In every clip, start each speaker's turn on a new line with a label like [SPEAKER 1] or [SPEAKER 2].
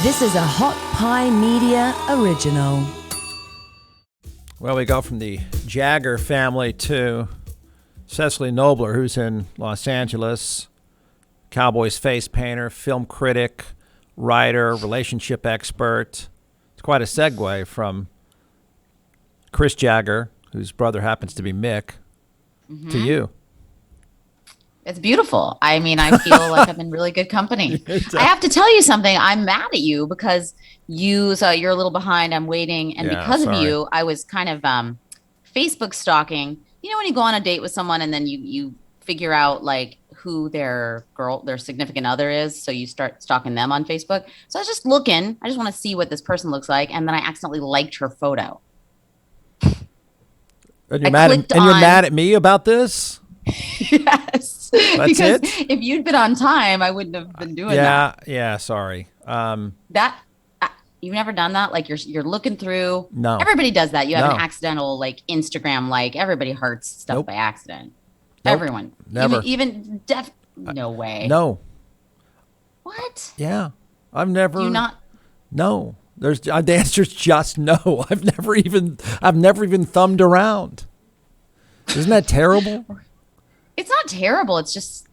[SPEAKER 1] This is a Hot Pie Media original.
[SPEAKER 2] Well, we go from the Jagger family to Cecily Knobler, who's in Los Angeles, Cowboys face painter, film critic, writer, relationship expert. It's quite a segue from Chris Jagger, whose brother happens to be Mick, to you.
[SPEAKER 3] It's beautiful. I mean, I feel like I'm in really good company. I have to tell you something. I'm mad at you because you're a little behind. I'm waiting. And because of you, I was kind of Facebook stalking. You know, when you go on a date with someone and then you figure out like who their significant other is. So you start stalking them on Facebook. So I was just looking. I just want to see what this person looks like. And then I accidentally liked her photo.
[SPEAKER 2] And you're mad at me about this?
[SPEAKER 3] Yes.
[SPEAKER 2] That's
[SPEAKER 3] because
[SPEAKER 2] it?
[SPEAKER 3] If you'd been on time, I wouldn't have been doing that.
[SPEAKER 2] Yeah, sorry.
[SPEAKER 3] You've never done that? Like you're looking through.
[SPEAKER 2] No.
[SPEAKER 3] Everybody does that. You have an accidental like Instagram like. Everybody hurts stuff by accident.
[SPEAKER 2] Nope.
[SPEAKER 3] Everyone.
[SPEAKER 2] Never.
[SPEAKER 3] No way.
[SPEAKER 2] No.
[SPEAKER 3] What?
[SPEAKER 2] Yeah. I've never.
[SPEAKER 3] Do you not?
[SPEAKER 2] No. The answer's just no. I've never even thumbed around. Isn't that terrible?
[SPEAKER 3] It's not terrible. It's just,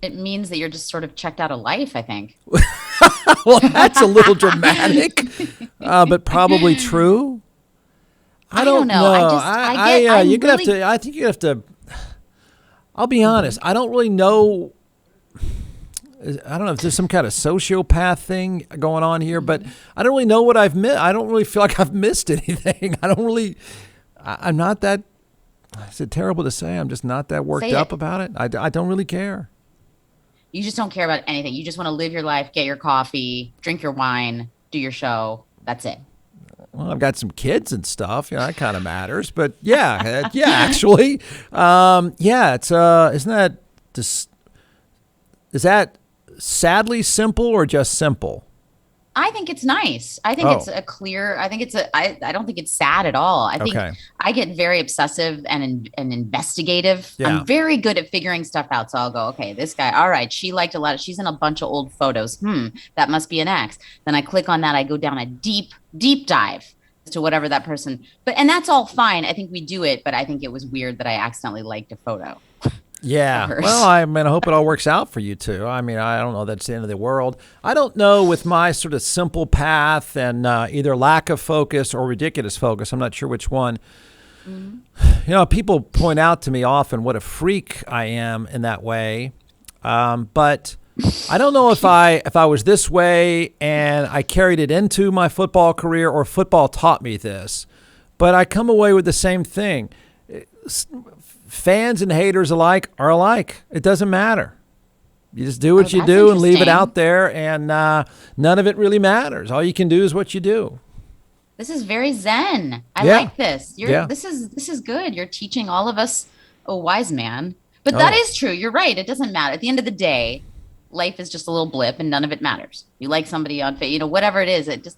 [SPEAKER 3] it means that you're just sort of checked out of life, I think.
[SPEAKER 2] Well, that's a little dramatic, but probably true. I don't know. I think you have to. I'll be honest. I don't really know. I don't know if there's some kind of sociopath thing going on here, but I don't really know what I've missed. I don't really feel like I've missed anything. I'm not that. Is it terrible to say? I'm just not that worked up about it. I don't really care.
[SPEAKER 3] You just don't care about anything. You just want to live your life, get your coffee, drink your wine, do your show. That's it.
[SPEAKER 2] Well, I've got some kids and stuff. That kind of matters. But yeah, actually, it's isn't that just is that sadly simple or just simple?
[SPEAKER 3] I think it's nice. I think it's I don't think it's sad at all. I think I get very obsessive and investigative. Yeah. I'm very good at figuring stuff out. So I'll go, okay, this guy, all right, she liked a lot. She's in a bunch of old photos. That must be an ex. Then I click on that. I go down a deep dive to whatever that person, and that's all fine. I think we do it, but I think it was weird that I accidentally liked a photo.
[SPEAKER 2] Yeah. Well, I hope it all works out for you too. I don't know that's the end of the world. I don't know with my sort of simple path and either lack of focus or ridiculous focus. I'm not sure which one. Mm-hmm. People point out to me often what a freak I am in that way. But I don't know if I was this way and I carried it into my football career or football taught me this. But I come away with the same thing. Fans and haters alike are alike. It doesn't matter. You just do what you do and leave it out there, and none of it really matters. All you can do is what you do.
[SPEAKER 3] This is very zen. I like this. This is good. You're teaching all of us a wise man. But that is true. You're right. It doesn't matter. At the end of the day, life is just a little blip, and none of it matters. You like somebody on Facebook, whatever it is. It's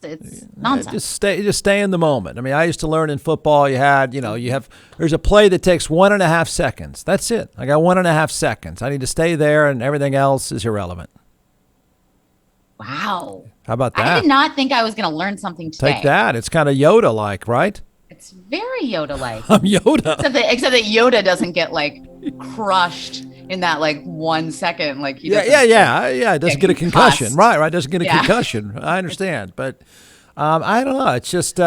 [SPEAKER 3] nonsense.
[SPEAKER 2] Just stay in the moment. I used to learn in football. There's a play that takes 1.5 seconds. That's it. I got 1.5 seconds. I need to stay there, and everything else is irrelevant.
[SPEAKER 3] Wow.
[SPEAKER 2] How about that?
[SPEAKER 3] I did not think I was going to learn something today.
[SPEAKER 2] Take that. It's kind of Yoda-like, right?
[SPEAKER 3] It's very Yoda-like.
[SPEAKER 2] I'm Yoda.
[SPEAKER 3] Except that Yoda doesn't get crushed in that 1 second, he doesn't.
[SPEAKER 2] It doesn't get a concussion, right? Doesn't get a concussion. I understand, but I don't know. It's just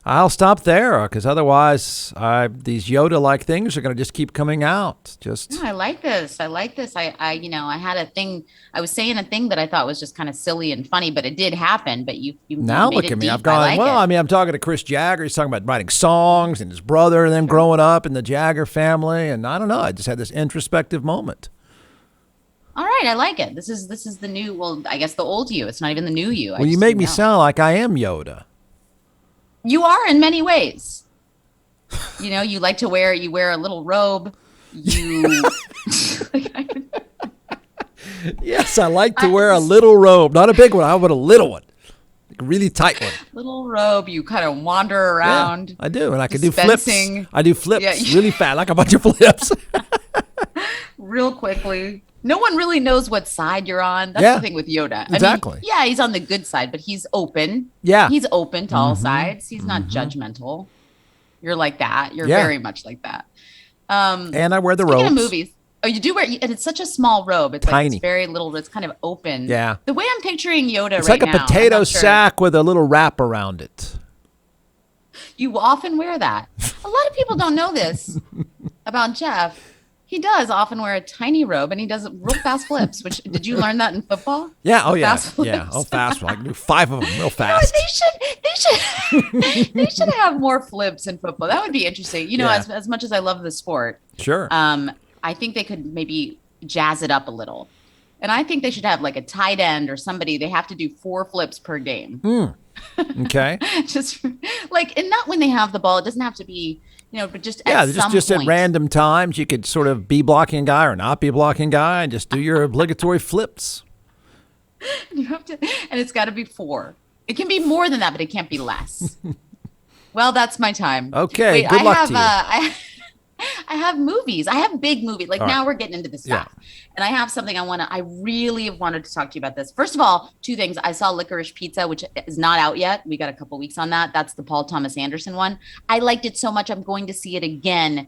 [SPEAKER 2] I'll stop there because otherwise, these Yoda-like things are going to just keep coming out.
[SPEAKER 3] I like this. I had a thing. I was saying a thing that I thought was just kind of silly and funny, but it did happen. But you
[SPEAKER 2] now
[SPEAKER 3] made
[SPEAKER 2] look
[SPEAKER 3] it
[SPEAKER 2] at me.
[SPEAKER 3] deep.
[SPEAKER 2] I've gone. I'm talking to Chris Jagger. He's talking about writing songs and his brother, and them growing up in the Jagger family. And I don't know. I just had this introspective moment.
[SPEAKER 3] All right, I like it. This is the new. Well, I guess the old you. It's not even the new you.
[SPEAKER 2] Well, you make me sound like I am Yoda.
[SPEAKER 3] You are in many ways. You like to wear a little robe.
[SPEAKER 2] Yes, I like to wear a little robe. Not a big one. I want a little one. A really tight one.
[SPEAKER 3] Little robe. You kind of wander around.
[SPEAKER 2] Yeah, I do. And I can do flips. I do flips really fast, like a bunch of flips.
[SPEAKER 3] Real quickly. No one really knows what side you're on. That's the thing with Yoda.
[SPEAKER 2] Exactly.
[SPEAKER 3] I mean, yeah, he's on the good side, but he's open.
[SPEAKER 2] Yeah.
[SPEAKER 3] He's open to all sides. He's not judgmental. You're like that. You're very much like that.
[SPEAKER 2] And I wear the robes.
[SPEAKER 3] Speaking of movies. Oh, you do wear, and it's such a small robe. It's
[SPEAKER 2] tiny.
[SPEAKER 3] Like it's very little. It's kind of open.
[SPEAKER 2] Yeah.
[SPEAKER 3] The way I'm picturing Yoda
[SPEAKER 2] it's like a potato sack with a little wrap around it.
[SPEAKER 3] You often wear that. A lot of people don't know this about Jeff. He does often wear a tiny robe, and he does real fast flips. Which did you learn that in football?
[SPEAKER 2] Yeah. Oh, yeah.
[SPEAKER 3] Fast
[SPEAKER 2] Yeah. Oh, fast. I can do 5 of them real fast.
[SPEAKER 3] They should have more flips in football. That would be interesting. You know, as much as I love the sport,
[SPEAKER 2] sure.
[SPEAKER 3] I think they could maybe jazz it up a little. And I think they should have like a tight end or somebody. They have to do 4 flips per game.
[SPEAKER 2] Okay.
[SPEAKER 3] Just like, and not when they have the ball. It doesn't have to be, but just at some
[SPEAKER 2] just
[SPEAKER 3] point.
[SPEAKER 2] at random times, you could sort of be blocking guy or not be blocking guy and just do your obligatory flips.
[SPEAKER 3] You have to, and it's got to be 4. It can be more than that, but it can't be less. Well, that's my time.
[SPEAKER 2] Okay. Wait, good luck to you.
[SPEAKER 3] I have movies. I have big movies. Like now we're getting into the stuff. Yeah. And I have something I really have wanted to talk to you about this. First of all, 2 things. I saw Licorice Pizza, which is not out yet. We got a couple weeks on that. That's the Paul Thomas Anderson one. I liked it so much. I'm going to see it again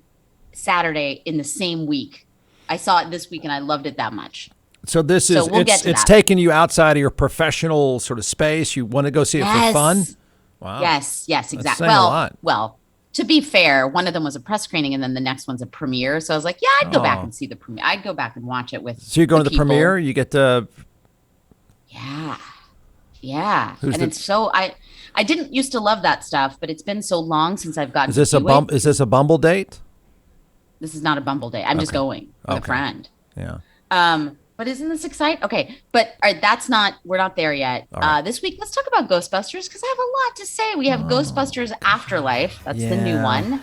[SPEAKER 3] Saturday in the same week. I saw it this week and I loved it that much.
[SPEAKER 2] So it's taking you outside of your professional sort of space. You want to go see it for fun? Wow.
[SPEAKER 3] Yes, exactly.
[SPEAKER 2] That's saying a lot.
[SPEAKER 3] Well, to be fair, one of them was a press screening and then the next one's a premiere. So I was like, yeah, I'd go back and see the premiere. I'd go back and watch it with
[SPEAKER 2] So you're going to the premiere? You get to...
[SPEAKER 3] Yeah. It's so... I didn't used to love that stuff, but it's been so long since I've gotten
[SPEAKER 2] Is this a Bumble date?
[SPEAKER 3] This is not a Bumble date. I'm just going with a friend.
[SPEAKER 2] Yeah.
[SPEAKER 3] But isn't this exciting? Okay, but we're not there yet. Right. This week, let's talk about Ghostbusters because I have a lot to say. We have Ghostbusters Afterlife. That's the new one.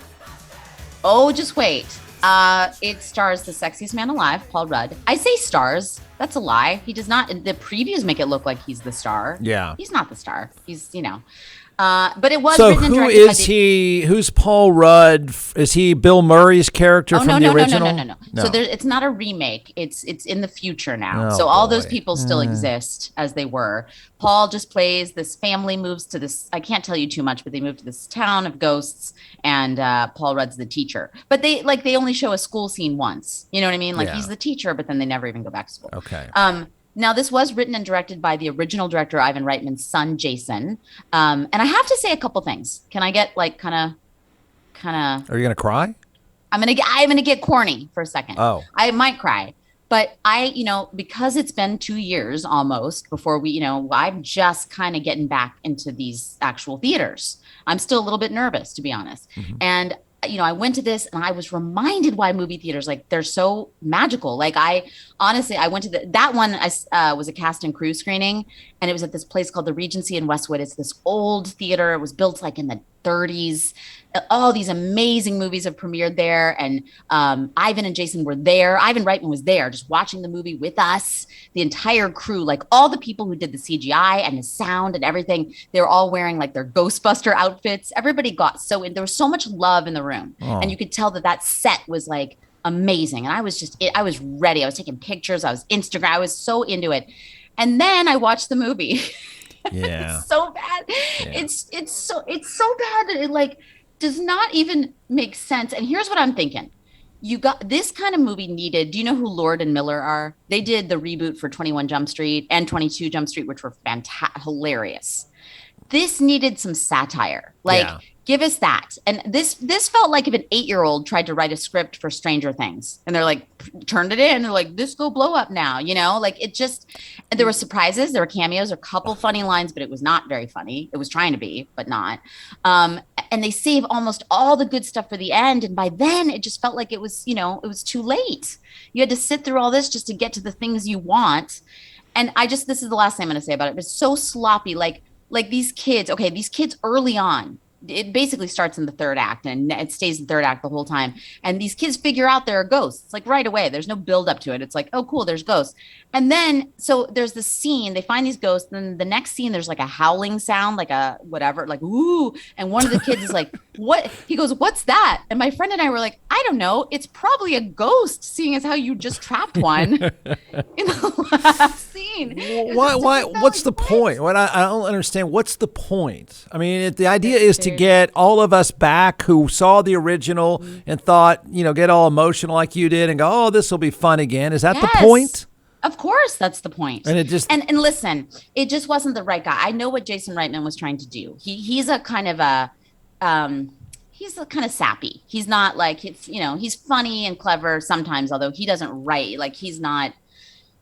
[SPEAKER 3] Oh, just wait. It stars the sexiest man alive, Paul Rudd. I say stars. That's a lie. He does not. The previews make it look like he's the star.
[SPEAKER 2] Yeah.
[SPEAKER 3] He's not the star. He's, but it was
[SPEAKER 2] so
[SPEAKER 3] written and directed by
[SPEAKER 2] who's Paul Rudd? Is he Bill Murray's character from the original?
[SPEAKER 3] No. So it's not a remake. It's in the future now. So all those people still exist as they were. Paul just plays this family moves to this. I can't tell you too much, but they moved to this town of ghosts, and Paul Rudd's the teacher. But they only show a school scene once. You know what I mean? Like he's the teacher, but then they never even go back to school.
[SPEAKER 2] Okay.
[SPEAKER 3] Now, this was written and directed by the original director, Ivan Reitman's son, Jason. And I have to say a couple things. Can I get like kind of?
[SPEAKER 2] Are you gonna cry?
[SPEAKER 3] I'm gonna get corny for a second.
[SPEAKER 2] Oh,
[SPEAKER 3] I might cry, but because it's been 2 years almost before I'm just kind of getting back into these actual theaters. I'm still a little bit nervous, to be honest, and. I went to this and I was reminded why movie theaters, like they're so magical. Like I went to that one. I was a cast and crew screening and it was at this place called the Regency in Westwood. It's this old theater. It was built like in the 30s. All these amazing movies have premiered there. And Ivan and Jason were there. Ivan Reitman was there just watching the movie with us. The entire crew, like all the people who did the CGI and the sound and everything, they were all wearing like their Ghostbuster outfits. Everybody got there was so much love in the room. Oh. And you could tell that set was like amazing. And I was ready. I was taking pictures. I was Instagram. I was so into it. And then I watched the movie.
[SPEAKER 2] Yeah.
[SPEAKER 3] It's so bad. Yeah. It's so bad that it like does not even make sense. And here's what I'm thinking. You got this kind of movie needed. Do you know who Lord and Miller are? They did the reboot for 21 Jump Street and 22 Jump Street, which were hilarious. This needed some satire. Give us that. And this felt like if an 8-year-old tried to write a script for Stranger Things and they're like, turned it in. They're like, this go blow up now, like it just, there were surprises, there were cameos, a couple funny lines, but it was not very funny. It was trying to be, but not. And they save almost all the good stuff for the end. And by then it just felt like it was, it was too late. You had to sit through all this just to get to the things you want. And this is the last thing I'm going to say about it. It's so sloppy. Like these kids early on, it basically starts in the third act and it stays in the third act the whole time. And these kids figure out there are ghosts like right away. There's no build up to it. It's like, oh, cool, there's ghosts. And then so there's this scene, they find these ghosts. And then the next scene, there's like a howling sound, like a whatever, like, ooh. And one of the kids is like, what? He goes, what's that? And my friend and I were like, I don't know. It's probably a ghost, seeing as how you just trapped one in the last scene.
[SPEAKER 2] Why? What's the point? I don't understand. What's the point? I mean, the idea is to get all of us back who saw the original and thought, get all emotional like you did and go, oh, this will be fun again. Is that the point?
[SPEAKER 3] Of course, that's the point.
[SPEAKER 2] And it just
[SPEAKER 3] and listen, it just wasn't the right guy. I know what Jason Reitman was trying to do. He's a kind of he's a kind of sappy. He's not like he's funny and clever sometimes, although he doesn't write like he's not.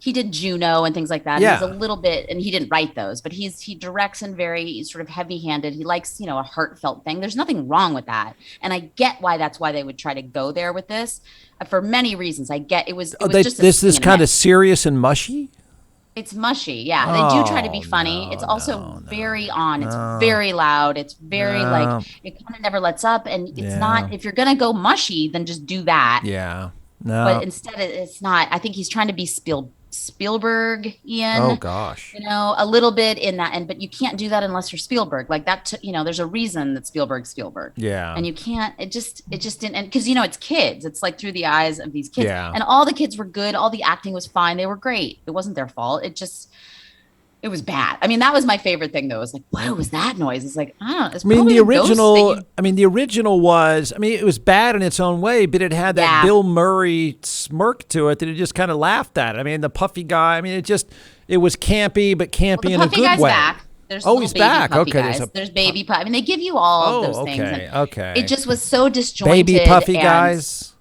[SPEAKER 3] He did Juno and things like that.
[SPEAKER 2] Yeah.
[SPEAKER 3] He's a little bit, and he didn't write those, but he directs in very sort of heavy-handed. He likes, a heartfelt thing. There's nothing wrong with that. And I get why that's why they would try to go there with this for many reasons. I get it was just
[SPEAKER 2] this is kind of serious and mushy.
[SPEAKER 3] It's mushy. Yeah. They do try to be funny. It's also very on. It's very loud. It's very like, it kind of never lets up. And it's not, if you're going to go mushy, then just do that.
[SPEAKER 2] Yeah. No.
[SPEAKER 3] But instead it's not. I think he's trying to be Spielberg-ian.
[SPEAKER 2] Oh gosh.
[SPEAKER 3] A little bit in that, but you can't do that unless you're Spielberg. Like that, there's a reason that Spielberg.
[SPEAKER 2] Yeah.
[SPEAKER 3] And you can't. It just didn't. And because it's kids. It's like through the eyes of these kids.
[SPEAKER 2] Yeah.
[SPEAKER 3] And all the kids were good. All the acting was fine. They were great. It wasn't their fault. It was bad. I mean, that was my favorite thing, though. It was like, what was that noise? It's like, I don't know. It's
[SPEAKER 2] the original was, it was bad in its own way, but it had that Bill Murray smirk to it that it just kind of laughed at. The puffy guy, it was campy, but campy in a good way.
[SPEAKER 3] Back. There's
[SPEAKER 2] he's back. Okay.
[SPEAKER 3] There's baby puppy. They give you all of those things.
[SPEAKER 2] Okay.
[SPEAKER 3] It just was so disjointed.
[SPEAKER 2] Baby puffy guys.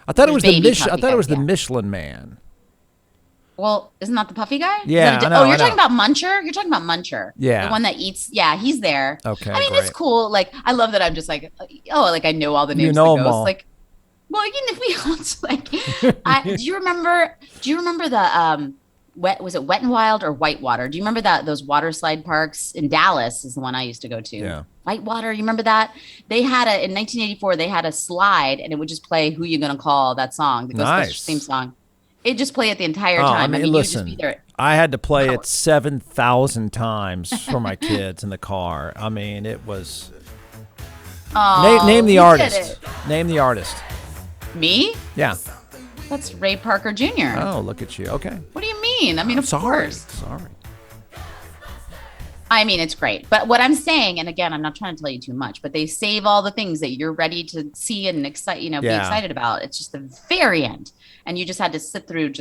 [SPEAKER 2] I thought it was the Michelin Man.
[SPEAKER 3] Well, isn't that the puffy guy?
[SPEAKER 2] Yeah.
[SPEAKER 3] You're talking about Muncher? You're talking about Muncher.
[SPEAKER 2] Yeah.
[SPEAKER 3] The one that eats. Yeah, he's there.
[SPEAKER 2] Okay.
[SPEAKER 3] It's cool. Like, I love that I'm just like, I know all the names of the ghosts. Like, well, if we all do you remember the was it Wet n Wild or Whitewater? Do you remember those water slide parks in Dallas is the one I used to go to?
[SPEAKER 2] Yeah.
[SPEAKER 3] Whitewater, you remember that? They had in 1984, they had a slide and it would just play Who You Gonna Call, that song, the Ghostbusters theme song. It just played it the entire time.
[SPEAKER 2] Listen,
[SPEAKER 3] you'd just be there.
[SPEAKER 2] I had to play it 7,000 times for my kids in the car. It was. Name the artist. Name the artist.
[SPEAKER 3] Me?
[SPEAKER 2] Yeah.
[SPEAKER 3] That's Ray Parker Jr.
[SPEAKER 2] Oh, look at you. Okay.
[SPEAKER 3] What do you mean? Of course.
[SPEAKER 2] Sorry.
[SPEAKER 3] It's great. But what I'm saying, and again, I'm not trying to tell you too much, but they save all the things that you're ready to see and be excited about. It's just the very end. And you just had to sit through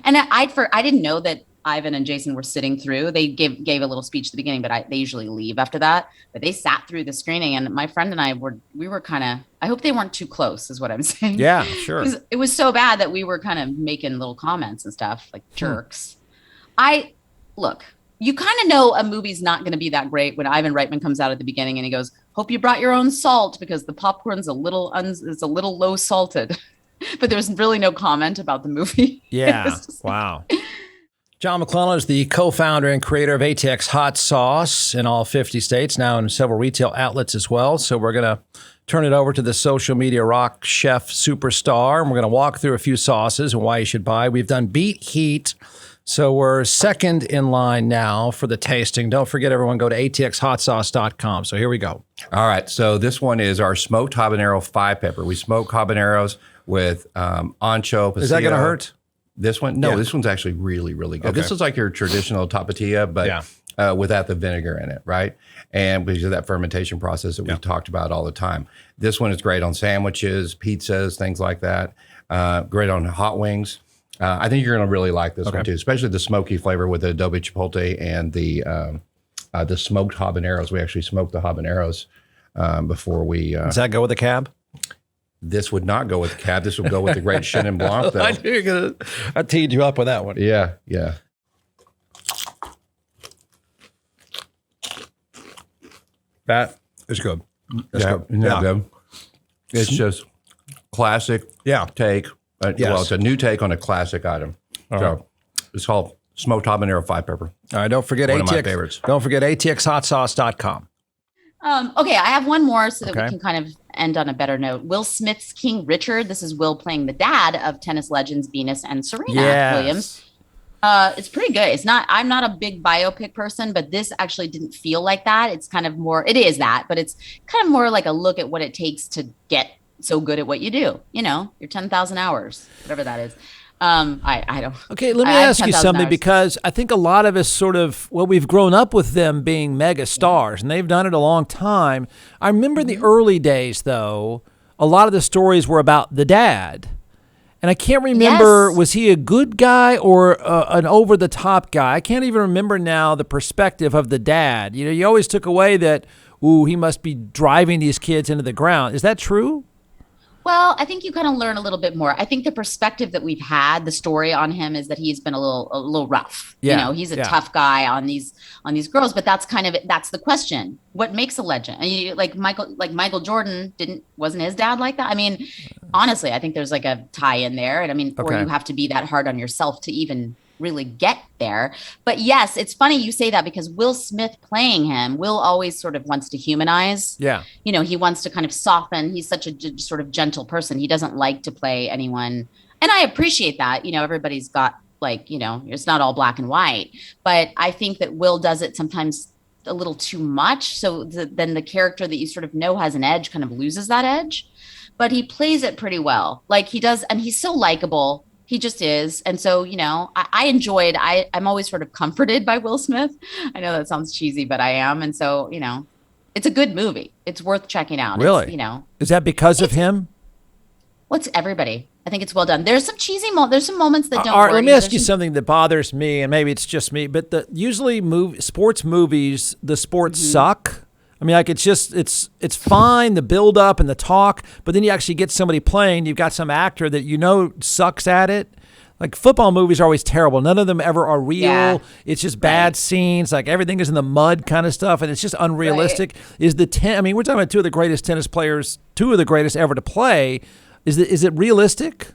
[SPEAKER 3] and I didn't know that Ivan and Jason were sitting through. They gave a little speech at the beginning, but they usually leave after that. But they sat through the screening, and my friend and I were kind of. I hope they weren't too close, is what I'm saying.
[SPEAKER 2] Yeah, sure.
[SPEAKER 3] It was so bad that we were kind of making little comments and stuff like jerks. Look. You kind of know a movie's not going to be that great when Ivan Reitman comes out at the beginning and he goes, "Hope you brought your own salt because the popcorn's a little low salted." But there's really no comment about the movie.
[SPEAKER 2] Yeah. Wow. John McClellan is the co-founder and creator of ATX Hot Sauce in all 50 states, now in several retail outlets as well. So we're going to turn it over to the social media rock chef superstar, and we're going to walk through a few sauces and why you should buy. We've done Beat Heat. So we're second in line now for the tasting. Don't forget, everyone, go to atxhotsauce.com. So here we go.
[SPEAKER 4] All right. So this one is our smoked habanero 5-pepper. We smoke habaneros with ancho, pasilla.
[SPEAKER 2] Is that going to hurt?
[SPEAKER 4] This one? No,
[SPEAKER 2] Yeah.
[SPEAKER 4] This one's actually really, really good.
[SPEAKER 2] Okay.
[SPEAKER 4] This is like your traditional tapatilla, but without the vinegar in it, right? And because of that fermentation process that we've talked about all the time. This one is great on sandwiches, pizzas, things like that. Great on hot wings. I think you're going to really like this one too, especially the smoky flavor with the adobe chipotle and the smoked habaneros. We actually smoked the habaneros before we.
[SPEAKER 2] Does that go with the cab?
[SPEAKER 4] This would not go with the cab. This would go with the great Chenin Blanc, though.
[SPEAKER 2] I teed you up with that one.
[SPEAKER 4] Yeah, yeah.
[SPEAKER 2] That is good.
[SPEAKER 4] That's good. Isn't that good? It's just classic take. Well, it's a new take on a classic item. It's called smoked habanero 5-pepper.
[SPEAKER 2] All right, don't forget
[SPEAKER 4] One of my favorites.
[SPEAKER 2] Don't forget atxhotsauce.com.
[SPEAKER 3] Okay, I have one more so that we can kind of end on a better note. Will Smith's King Richard. This is Will playing the dad of tennis legends Venus and Serena Williams. It's pretty good. It's not. I'm not a big biopic person, but this actually didn't feel like that. It's kind of more. It is that, but it's kind of more like a look at what it takes to get so good at what you do. You know, your 10,000 hours, whatever that is. I don't.
[SPEAKER 2] Okay, let me ask you something, because I think a lot of us we've grown up with them being mega stars, and they've done it a long time. I remember in the early days, though, a lot of the stories were about the dad. And I can't remember, was he a good guy or an over-the-top guy? I can't even remember now the perspective of the dad. You know, you always took away that, he must be driving these kids into the ground. Is that true?
[SPEAKER 3] Well, I think you kind of learn a little bit more. I think the perspective that we've had, the story on him, is that he's been a little rough. Yeah, you know, he's a tough guy on these girls. But that's the question: what makes a legend? And like Michael Jordan wasn't his dad like that? I mean, honestly, I think there's like a tie in there, and I mean, or you have to be that hard on yourself to even really get there. But yes, it's funny you say that, because Will Smith playing him, Will always sort of wants to humanize. Yeah. You know, he wants to kind of soften. He's such a sort of gentle person. He doesn't like to play anyone. And I appreciate that. You know, everybody's got like, you know, it's not all black and white. But I think that Will does it sometimes a little too much. So then the character that you sort of know has an edge kind of loses that edge. But he plays it pretty well. Like he does. And he's so likable. He just is. And so, you know, I'm always sort of comforted by Will Smith. I know that sounds cheesy, but I am. And so, you know, it's a good movie. It's worth checking out.
[SPEAKER 2] Really?
[SPEAKER 3] It's, you know,
[SPEAKER 2] is that because of him?
[SPEAKER 3] What's everybody? I think it's well done. There's some cheesy there's some moments that don't work.
[SPEAKER 2] Let me ask you something that bothers me, and maybe it's just me, but usually sports movies, the sports suck. I mean, like it's fine, the build up and the talk, but then you actually get somebody playing. You've got some actor that you know sucks at it. Like football movies are always terrible. None of them ever are real. Yeah. It's just bad scenes. Like everything is in the mud kind of stuff, and it's just unrealistic. Right. I mean, we're talking about two of the greatest tennis players, two of the greatest ever to play. Is it realistic?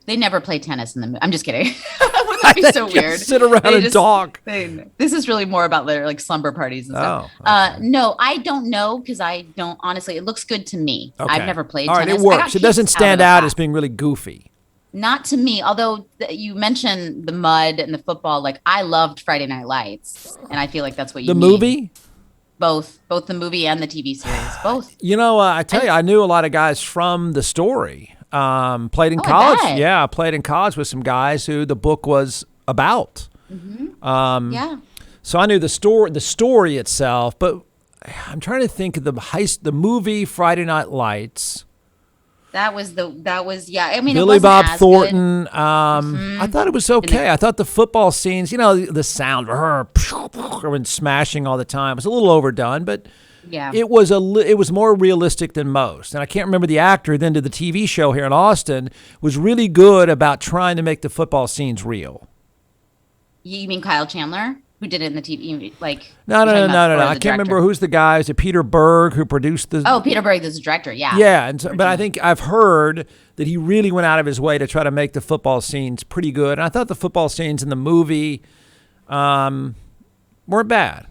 [SPEAKER 3] They never play tennis in the movie. I'm just kidding. Wouldn't that be so weird?
[SPEAKER 2] Sit around and talk.
[SPEAKER 3] This is really more about their like slumber parties and stuff. Okay. No, I don't know, because I don't honestly. It looks good to me. Okay. I've never played tennis.
[SPEAKER 2] All right, it works. It doesn't stand out as being really goofy.
[SPEAKER 3] Not to me. Although you mentioned the mud and the football, like I loved Friday Night Lights, and I feel like that's what you
[SPEAKER 2] the
[SPEAKER 3] mean.
[SPEAKER 2] Movie.
[SPEAKER 3] Both the movie and the TV series, both.
[SPEAKER 2] You know, I tell you, I knew a lot of guys from the story. Played in college. Yeah, I played in college with some guys who the book was about. Mm-hmm. So I knew the story itself, but I'm trying to think of the movie Friday Night Lights.
[SPEAKER 3] That was I mean,
[SPEAKER 2] Billy Bob Thornton. I thought it was okay. I thought the football scenes, you know, the sound and smashing all the time, it was a little overdone, but yeah, it was more realistic than most. And I can't remember the actor then did the TV show here in Austin was really good about trying to make the football scenes real.
[SPEAKER 3] You mean Kyle Chandler? Who did it in the TV? Like
[SPEAKER 2] no. I can't remember who's the guy. Is it Peter Berg who produced the?
[SPEAKER 3] Oh, Peter Berg is the director. Yeah.
[SPEAKER 2] Yeah, but I think I've heard that he really went out of his way to try to make the football scenes pretty good. And I thought the football scenes in the movie weren't bad.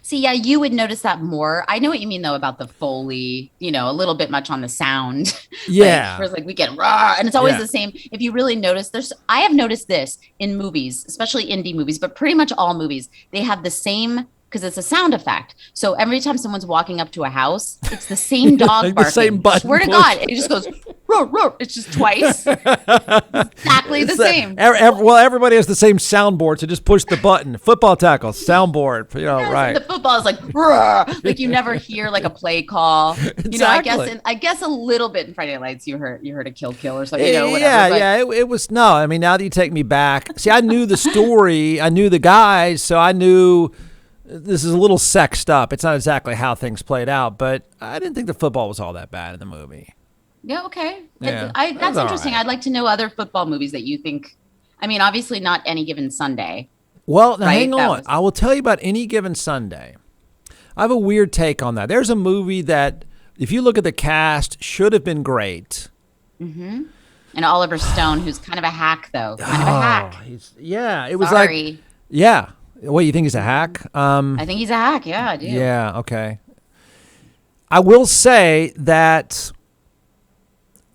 [SPEAKER 3] See, yeah, you would notice that more. I know what you mean, though, about the Foley, you know, a little bit much on the sound.
[SPEAKER 2] Yeah.
[SPEAKER 3] Like we get raw, and it's always the same. If you really notice, I have noticed this in movies, especially indie movies, but pretty much all movies, they have the same, because it's a sound effect. So every time someone's walking up to a house, it's the same dog
[SPEAKER 2] like
[SPEAKER 3] barking.
[SPEAKER 2] The same button.
[SPEAKER 3] Swear to God, it just goes, roar, roar. It's just twice. Exactly the same.
[SPEAKER 2] Well, everybody has the same soundboard, so just push the button. Football tackle, soundboard. You know, right.
[SPEAKER 3] The football is like, roar. Like you never hear like a play call.
[SPEAKER 2] Exactly.
[SPEAKER 3] You know, I guess a little bit in Friday Night Lights, you heard a kill or something. You know,
[SPEAKER 2] whatever, it was no. I mean, now that you take me back, see, I knew the story, I knew the guys, so I knew. This is a little sexed up. It's not exactly how things played out, but I didn't think the football was all that bad in the movie.
[SPEAKER 3] Yeah, okay.
[SPEAKER 2] Yeah,
[SPEAKER 3] that's interesting. Right. I'd like to know other football movies that you think, I mean, obviously not Any Given Sunday.
[SPEAKER 2] Well, now hang on. I will tell you about Any Given Sunday. I have a weird take on that. There's a movie that, if you look at the cast, should have been great.
[SPEAKER 3] Mm-hmm. And Oliver Stone, who's kind of a hack, though. Kind of a hack.
[SPEAKER 2] It was like, yeah. What, you think he's a hack?
[SPEAKER 3] I think he's a hack. Yeah, I do.
[SPEAKER 2] Yeah. Okay. I will say that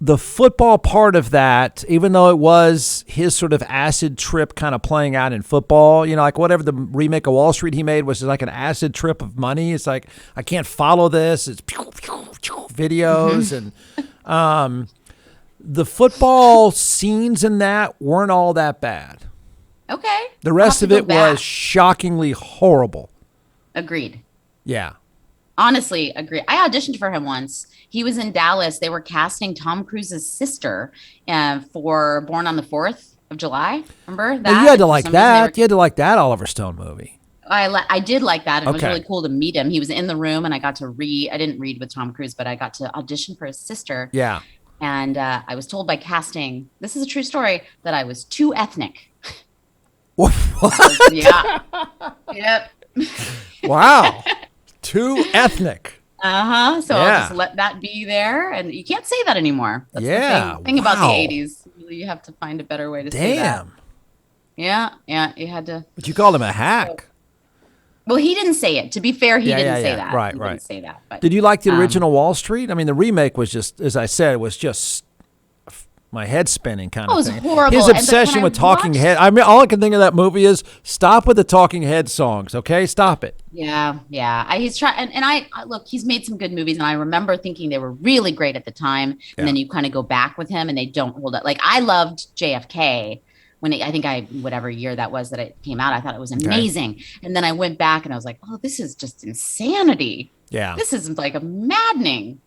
[SPEAKER 2] the football part of that, even though it was his sort of acid trip kind of playing out in football, like whatever the remake of Wall Street he made was like an acid trip of money. It's like, I can't follow this. It's videos. And the football scenes in that weren't all that bad.
[SPEAKER 3] Okay.
[SPEAKER 2] The rest of it was shockingly horrible.
[SPEAKER 3] Agreed.
[SPEAKER 2] Yeah.
[SPEAKER 3] Honestly, agree. I auditioned for him once. He was in Dallas. They were casting Tom Cruise's sister for Born on the 4th of July. Remember that?
[SPEAKER 2] You had to like that. You had to like that Oliver Stone movie.
[SPEAKER 3] I did like that. And it was really cool to meet him. He was in the room and I got to read. I didn't read with Tom Cruise, but I got to audition for his sister.
[SPEAKER 2] Yeah.
[SPEAKER 3] And I was told by casting, this is a true story, that I was too ethnic.
[SPEAKER 2] What?
[SPEAKER 3] Yeah. Yep.
[SPEAKER 2] Wow. Too ethnic.
[SPEAKER 3] So I'll just let that be there. And you can't say that anymore. That's the thing about the 80s. You have to find a better way to say that. Yeah. You had to.
[SPEAKER 2] But you called him a hack.
[SPEAKER 3] Well, he didn't say it. To be fair, he didn't say that.
[SPEAKER 2] Right,
[SPEAKER 3] he
[SPEAKER 2] right.
[SPEAKER 3] Didn't say that. But,
[SPEAKER 2] did you like the original Wall Street? I mean, the remake was just, as I said, it was just my head spinning kind of thing.
[SPEAKER 3] It was horrible.
[SPEAKER 2] His obsession with talking head. I mean, all I can think of that movie is stop with the talking head songs. Okay, stop it.
[SPEAKER 3] Yeah. He's trying, and I look. He's made some good movies, and I remember thinking they were really great at the time. And then you kind of go back with him, and they don't hold up. Like I loved JFK. Whatever year that was that it came out, I thought it was amazing. And then I went back and I was like, oh, this is just insanity.
[SPEAKER 2] Yeah.
[SPEAKER 3] This is like a maddening.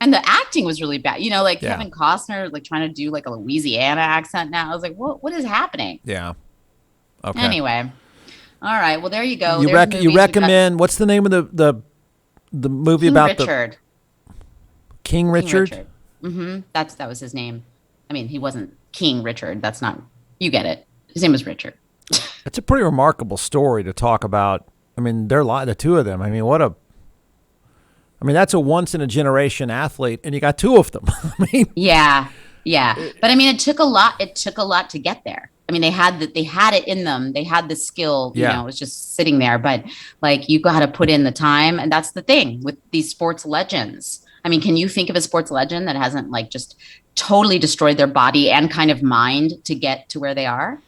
[SPEAKER 3] And the acting was really bad. Kevin Costner, like trying to do like a Louisiana accent now. I was like, what is happening?
[SPEAKER 2] Yeah. Okay.
[SPEAKER 3] Anyway. All right. Well, there you go.
[SPEAKER 2] You recommend, what's the name of the movie
[SPEAKER 3] King
[SPEAKER 2] about
[SPEAKER 3] Richard.
[SPEAKER 2] King Richard?
[SPEAKER 3] King Richard. That was his name. I mean, he wasn't King Richard. That's not, you get it. His name was Richard.
[SPEAKER 2] It's a pretty remarkable story to talk about. I mean, the two of them. I mean, that's a once in a generation athlete, and you got two of them. I mean,
[SPEAKER 3] yeah. But I mean, it took a lot. It took a lot to get there. I mean, they had it in them. They had the skill. It was just sitting there. But like, you got to put in the time, and that's the thing with these sports legends. I mean, can you think of a sports legend that hasn't like just totally destroyed their body and kind of mind to get to where they are?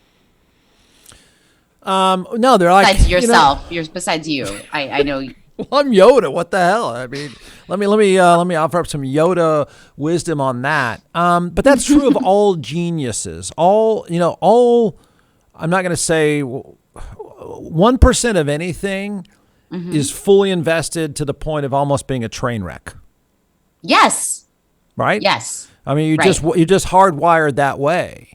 [SPEAKER 2] No, they're like
[SPEAKER 3] besides yourself. Besides you. I know.
[SPEAKER 2] Well, I'm Yoda. What the hell? I mean, let me offer up some Yoda wisdom on that. But that's true of all geniuses. I'm not going to say 1% of anything is fully invested to the point of almost being a train wreck.
[SPEAKER 3] Yes.
[SPEAKER 2] Right?
[SPEAKER 3] Yes.
[SPEAKER 2] I mean, you're just hardwired that way.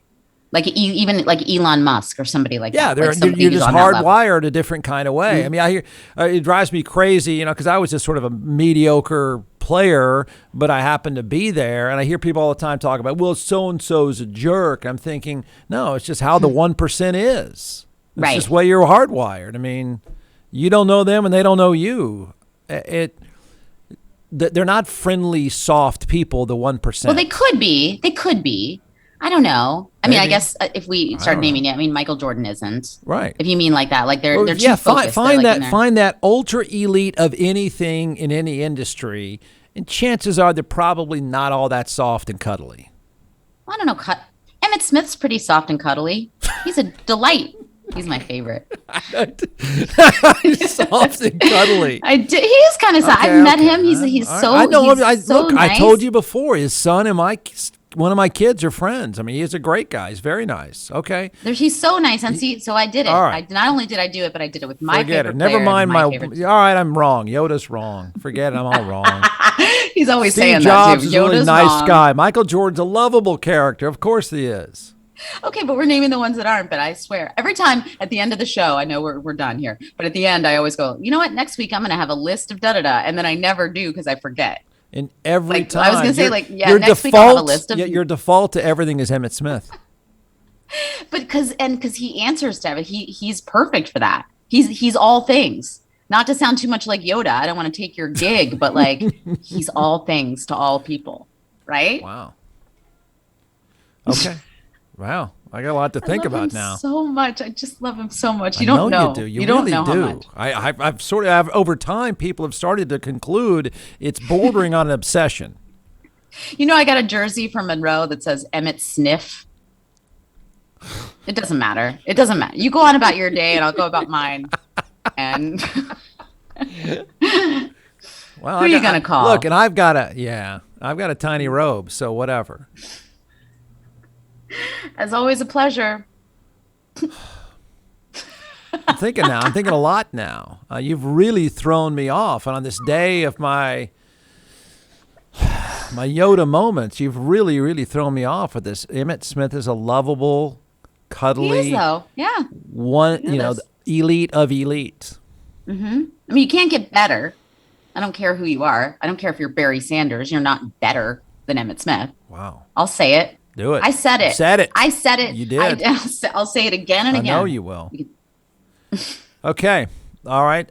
[SPEAKER 3] Like even like Elon Musk or somebody like that.
[SPEAKER 2] Yeah, you're just hardwired a different kind of way. I mean, I hear it drives me crazy, because I was just sort of a mediocre player, but I happened to be there, and I hear people all the time talk about, well, so and so's a jerk. I'm thinking, no, it's just how the 1% is. It's just the way you're hardwired. I mean, you don't know them, and they don't know you. They're not friendly, soft people. The 1%.
[SPEAKER 3] Well, they could be. I don't know. I mean, I guess if we start naming it, I mean, Michael Jordan isn't.
[SPEAKER 2] Right.
[SPEAKER 3] If you mean like that, like they're too focused.
[SPEAKER 2] Find that ultra elite of anything in any industry, and chances are they're probably not all that soft and cuddly.
[SPEAKER 3] I don't know. Emmett Smith's pretty soft and cuddly. He's a delight. He's my favorite.
[SPEAKER 2] He's soft and cuddly.
[SPEAKER 3] He is kind of soft. I've met him. He's so. I know. Nice.
[SPEAKER 2] I told you before. His son and one of my kids are friends. I mean, he's a great guy. He's very nice. Okay.
[SPEAKER 3] He's so nice. And so I did it. All right. Not only did I do it, but I did it with my favorite player.
[SPEAKER 2] Never mind all right, I'm wrong. Yoda's wrong. Forget it. I'm all wrong.
[SPEAKER 3] He's always
[SPEAKER 2] Steve
[SPEAKER 3] saying
[SPEAKER 2] Jobs
[SPEAKER 3] that too.
[SPEAKER 2] is a really nice guy. Michael Jordan's a lovable character. Of course he is.
[SPEAKER 3] Okay, but we're naming the ones that aren't. But I swear, every time at the end of the show, I know we're done here. But at the end, I always go, you know what? Next week, I'm going to have a list of da-da-da. And then I never do because I forget.
[SPEAKER 2] And every time.
[SPEAKER 3] I was going to say, next week I'll have a list of.
[SPEAKER 2] Your default to everything is Emmett Smith.
[SPEAKER 3] But because he answers to everything. He's perfect for that. He's all things. Not to sound too much like Yoda. I don't want to take your gig, but like he's all things to all people. Right?
[SPEAKER 2] Wow. Okay. Wow. I got a lot to think about now.
[SPEAKER 3] So much. I just love him so much. You don't know.
[SPEAKER 2] You do. You
[SPEAKER 3] don't
[SPEAKER 2] really
[SPEAKER 3] know
[SPEAKER 2] do.
[SPEAKER 3] how much.
[SPEAKER 2] I've sort of over time, people have started to conclude it's bordering on an obsession.
[SPEAKER 3] You know, I got a jersey from Monroe that says Emmett Sniff. It doesn't matter. It doesn't matter. You go on about your day, and I'll go about mine. And
[SPEAKER 2] well,
[SPEAKER 3] who are you gonna call?
[SPEAKER 2] Look, and I've got a tiny robe, so whatever.
[SPEAKER 3] As always, a pleasure.
[SPEAKER 2] I'm thinking a lot now. You've really thrown me off, and on this day of my Yoda moments, you've really, really thrown me off with this. Emmitt Smith is a lovable, cuddly,
[SPEAKER 3] he is, though. Yeah.
[SPEAKER 2] One, the elite of elite.
[SPEAKER 3] Mm-hmm. I mean, you can't get better. I don't care who you are. I don't care if you're Barry Sanders. You're not better than Emmitt Smith.
[SPEAKER 2] Wow.
[SPEAKER 3] I'll say it.
[SPEAKER 2] Do it.
[SPEAKER 3] I said it.
[SPEAKER 2] I said it. You did.
[SPEAKER 3] I'll say it again and again.
[SPEAKER 2] I know you will. Okay. All right.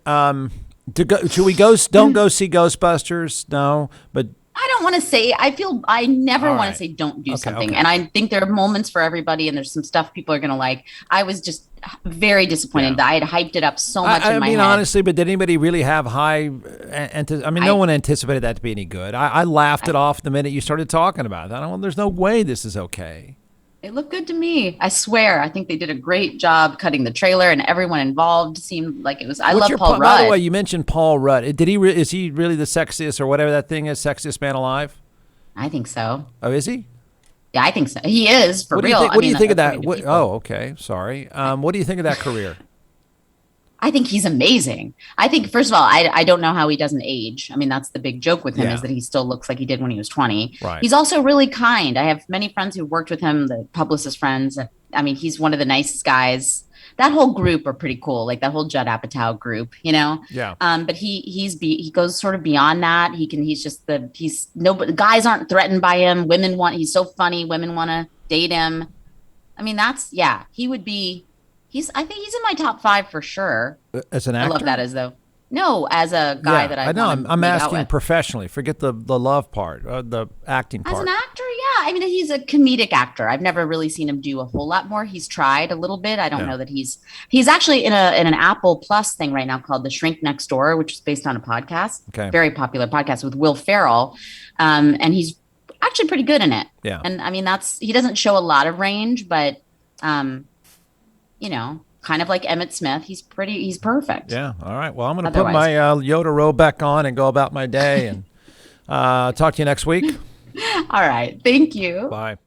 [SPEAKER 2] Should we go? Don't go see Ghostbusters. No, but
[SPEAKER 3] I don't want to say. I never want to say don't do something. Okay. And I think there are moments for everybody, and there's some stuff people are going to like. I was just very disappointed that I had hyped it up so much in my head. I mean,
[SPEAKER 2] honestly, but did anybody really have high? No one anticipated that to be any good. I laughed it off the minute you started talking about it. There's no way this is okay.
[SPEAKER 3] It looked good to me. I swear. I think they did a great job cutting the trailer, and everyone involved seemed like it was. I love Paul Rudd.
[SPEAKER 2] By the way, you mentioned Paul Rudd. Is he really the sexiest or whatever that thing is? Sexiest man alive?
[SPEAKER 3] I think so.
[SPEAKER 2] Oh, is he?
[SPEAKER 3] Yeah, I think so. He is for real.
[SPEAKER 2] What do you think of that? Okay. Sorry. What do you think of that career?
[SPEAKER 3] I think he's amazing. I think, first of all, I don't know how he doesn't age. I mean, that's the big joke with him is that he still looks like he did when he was 20.
[SPEAKER 2] Right.
[SPEAKER 3] He's also really kind. I have many friends who worked with him, the publicist friends. I mean, he's one of the nicest guys. That whole group are pretty cool, like that whole Judd Apatow group,
[SPEAKER 2] Yeah.
[SPEAKER 3] But he goes sort of beyond that. Guys aren't threatened by him. He's so funny. Women want to date him. I mean, he would be. I think he's in my top 5 for sure.
[SPEAKER 2] As an actor?
[SPEAKER 3] I love that as a guy that I know.
[SPEAKER 2] I'm asking professionally. Forget the love part, the acting part.
[SPEAKER 3] As an actor, yeah. I mean, he's a comedic actor. I've never really seen him do a whole lot more. He's tried a little bit. I don't know that he's actually in an Apple Plus thing right now called The Shrink Next Door, which is based on a podcast. Okay. Very popular podcast with Will Ferrell. And he's actually pretty good in it.
[SPEAKER 2] Yeah.
[SPEAKER 3] And I mean, he doesn't show a lot of range, but kind of like Emmitt Smith, he's perfect.
[SPEAKER 2] Yeah. All right. Well, I'm going to put my Yoda robe back on and go about my day and talk to you next week.
[SPEAKER 3] All right. Thank you.
[SPEAKER 2] Bye.